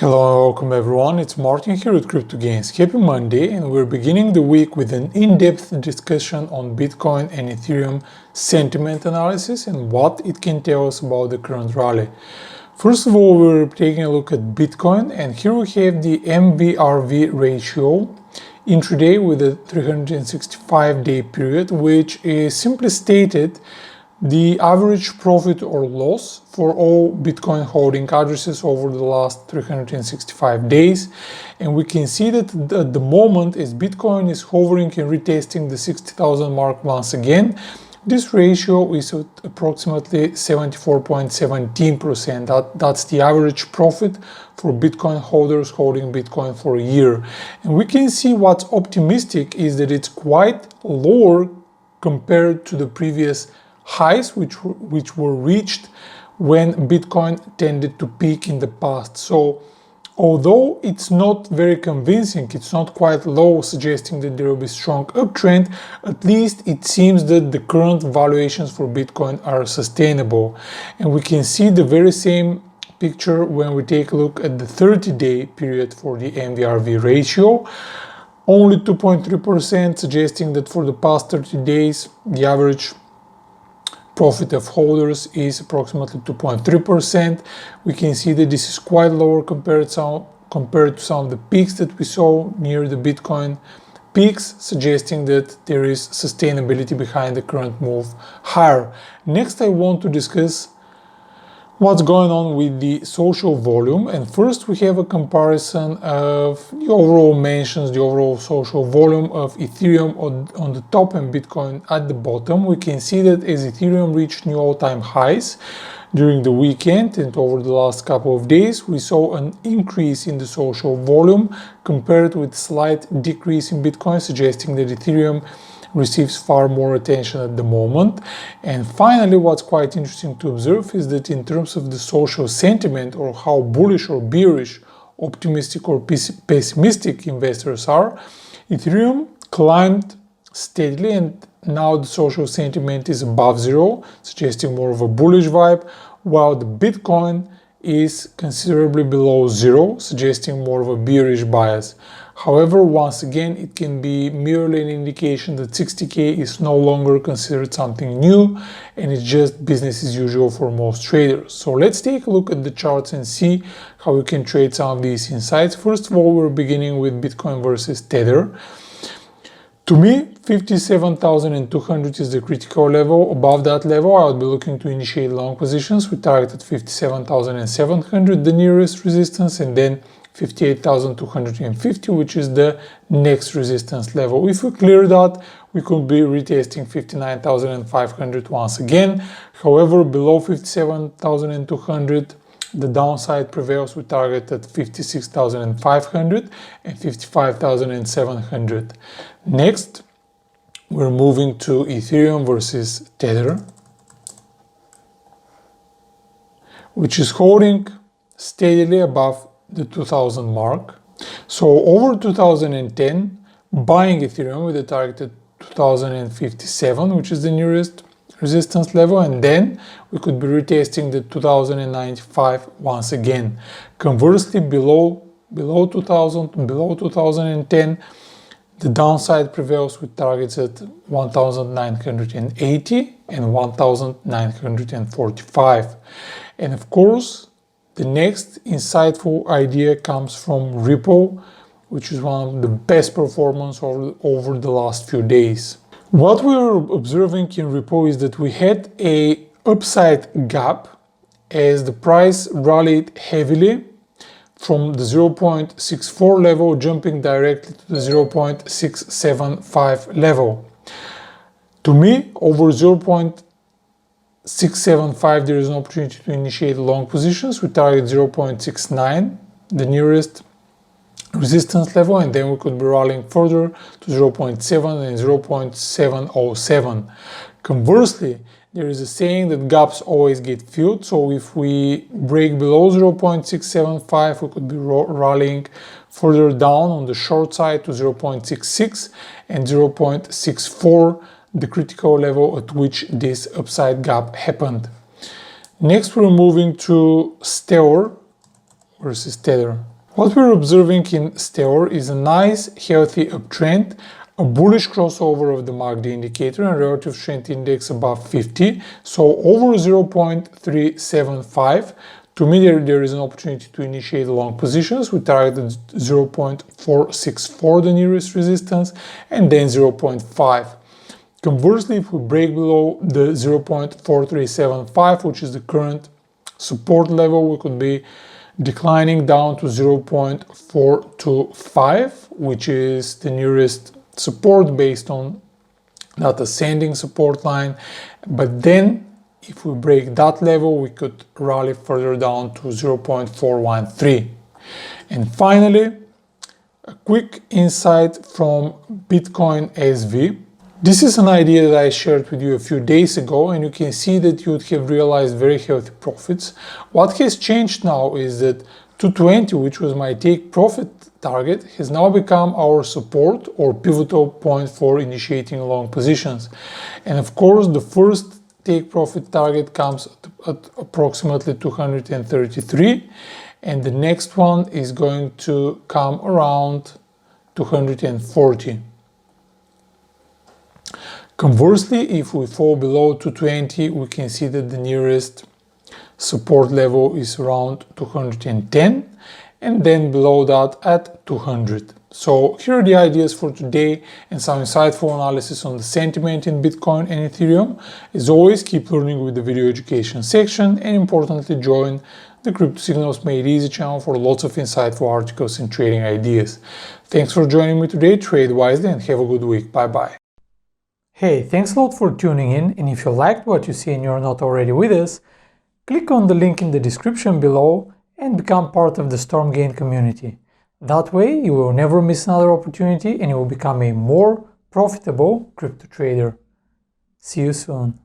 Hello and welcome everyone, it's Martin here with Crypto Gains. Happy Monday, and we're beginning the week with an in-depth discussion on Bitcoin and Ethereum sentiment analysis and what it can tell us about the current rally. First of all, we're taking a look at Bitcoin, and here we have the MVRV ratio intraday with a 365-day period, which is simply stated the average profit or loss for all Bitcoin holding addresses over the last 365 days. And we can see that at the moment, as Bitcoin is hovering and retesting the 60,000 mark once again, this ratio is at approximately 74.17%. That's the average profit for Bitcoin holders holding Bitcoin for a year. And we can see what's optimistic is that it's quite lower compared to the previous highs which were reached when Bitcoin tended to peak in the past. So although it's not very convincing, it's not quite low, suggesting that there will be strong uptrend, at least it seems that the current valuations for Bitcoin are sustainable. And we can see the very same picture when we take a look at the 30-day period for the MVRV ratio. Only 2.3%, suggesting that for the past 30 days, the average profit of holders is approximately 2.3%. We can see that this is quite lower compared to some of the peaks that we saw near the Bitcoin peaks, suggesting that there is sustainability behind the current move higher. Next, I want to discuss what's going on with the social volume, and first we have a comparison of the overall mentions, the overall social volume of Ethereum on the top and Bitcoin at the bottom. We can see that as Ethereum reached new all-time highs during the weekend and over the last couple of days, we saw an increase in the social volume compared with slight decrease in Bitcoin, suggesting that Ethereum receives far more attention at the moment. And finally, what's quite interesting to observe is that in terms of the social sentiment, or how bullish or bearish, optimistic or pessimistic investors are, Ethereum climbed steadily, and now the social sentiment is above zero, suggesting more of a bullish vibe, while the Bitcoin is considerably below zero, suggesting more of a bearish bias. However, once again, it can be merely an indication that 60K is no longer considered something new, and it's just business as usual for most traders. So let's take a look at the charts and see how we can trade some of these insights. First of all, we're beginning with Bitcoin versus Tether. To me, 57,200 is the critical level. Above that level, I would be looking to initiate long positions. We targeted 57,700, the nearest resistance, and then 58,250, which is the next resistance level. If we clear that, we could be retesting 59,500 once again. However, below 57,200, the downside prevails. We target at 56,500 and 55,700. Next, we're moving to Ethereum versus Tether, which is holding steadily above the 2000 mark. So over 2010, buying Ethereum with a target at 2057, which is the nearest resistance level, and then we could be retesting the 2095 once again. Conversely, below 2000, below 2010, the downside prevails with targets at 1980 and 1945. And of course, the next insightful idea comes from Ripple, which is one of the best performance over the last few days. What we are observing in Ripple is that we had a upside gap as the price rallied heavily from the 0.64 level, jumping directly to the 0.675 level. To me, over 0.675, there is an opportunity to initiate long positions. We target 0.69, the nearest resistance level, and then we could be rallying further to 0.7 and 0.707. Conversely, there is a saying that gaps always get filled, so if we break below 0.675, we could be rallying further down on the short side to 0.66 and 0.64, the critical level at which this upside gap happened. Next, we're moving to Stellar versus Tether. What we're observing in Stellar is a nice, healthy uptrend, a bullish crossover of the MACD indicator and relative strength index above 50, so over 0.375. To me, there is an opportunity to initiate long positions. We targeted 0.464, the nearest resistance, and then 0.5. Conversely, if we break below the 0.4375, which is the current support level, we could be declining down to 0.425, which is the nearest support based on that ascending support line. But then if we break that level, we could rally further down to 0.413. And finally, a quick insight from Bitcoin SV. This is an idea that I shared with you a few days ago, and you can see that you would have realized very healthy profits. What has changed now is that 220, which was my take profit target, has now become our support or pivotal point for initiating long positions. And of course, the first take profit target comes at approximately 233, and the next one is going to come around 240. Conversely, if we fall below 220, we can see that the nearest support level is around 210, and then below that at 200. So here are the ideas for today and some insightful analysis on the sentiment in Bitcoin and Ethereum. As always, keep learning with the video education section, and importantly, join the Crypto Signals Made Easy channel for lots of insightful articles and trading ideas. Thanks for joining me today. Trade wisely and have a good week. Bye bye. Hey, thanks a lot for tuning in, and if you liked what you see and you're not already with us, click on the link in the description below and become part of the StormGain community. That way you will never miss another opportunity and you will become a more profitable crypto trader. See you soon.